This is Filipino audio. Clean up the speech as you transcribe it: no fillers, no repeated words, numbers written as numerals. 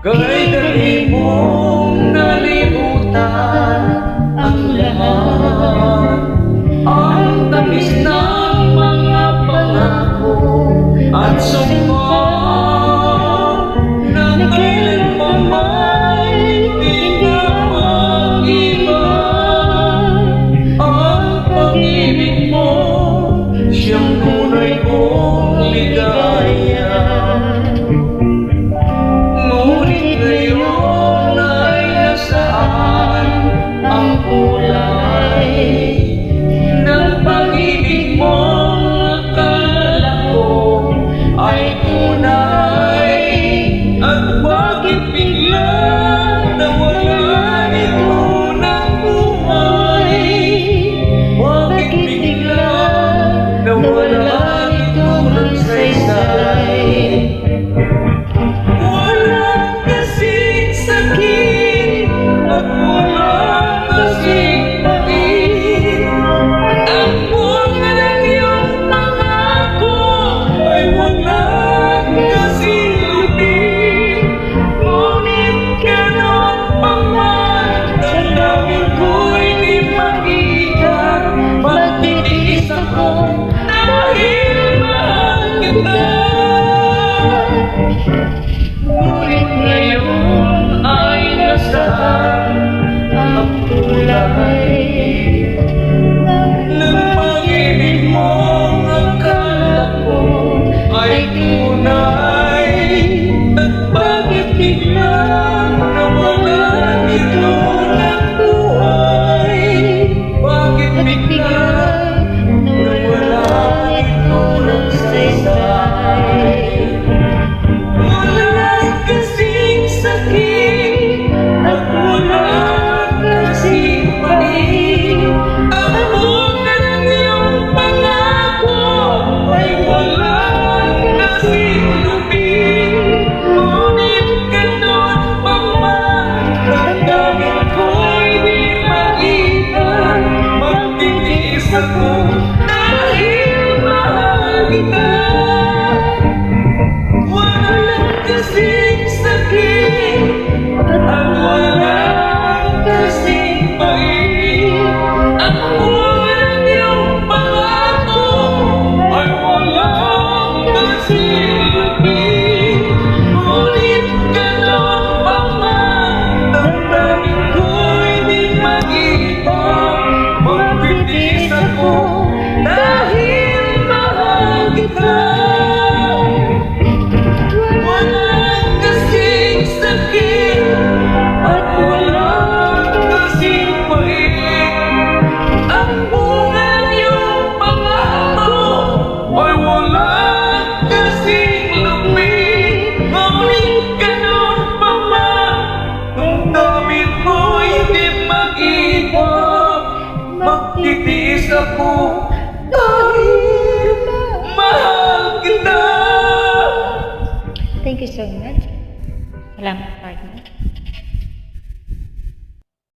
Kay dali mong nalimutan ang lahat, ang tamis ng mga pangako at sumpa na kailanman di na mag-iba. Ang pag-ibig mo siyang tunay kong ligaya. Ngunit ngayon ay nasaan ang kulay ng pag-ibig mo? Akala ko ay tunay, at bakit bigla nawala ito ng buhay? Bakit bigla nawala ito ng saysay? Walang kasing sakit at walang kasing pait. Ang bunga ng iyong pangako ay walang kasing lupit. Ngunit ganon pa man, damdamin ko'y di mag-ikat. Magtitiis ako dahil mahal kita. Ngunit ngayon ay nasaan ang kulay ng pag-ibig mo? Akala ko ay tunay, at bakit bigla nawala ito ng buhay? Bakit bigla nawala ito ng saysay? Walang kasing sakit at walang kasing pait. Ang bunga ng iyong pangako ay walang kasing lupit. Ngunit ganon pa man, damdamin ko'y di mag-iwan. Magtitiis ako dahil mahal kita. Walang kasing sakit at walang kasing pait. Ang bunga ng iyong pangako ay walang kasing lupit. Ngunit ganon pa man, damdamin ko'y di mag-iba. Magtitiis ako dahil mahal kita. Walang kasing sakit at walang kasing pait. Ang bunga ng iyong pangako ay walang kasing lupit. Ngunit ganon pa man, damdamin mo'y di mag-iba. Magtitiis ako dahil mahal kita. Thank you so much. Salamat.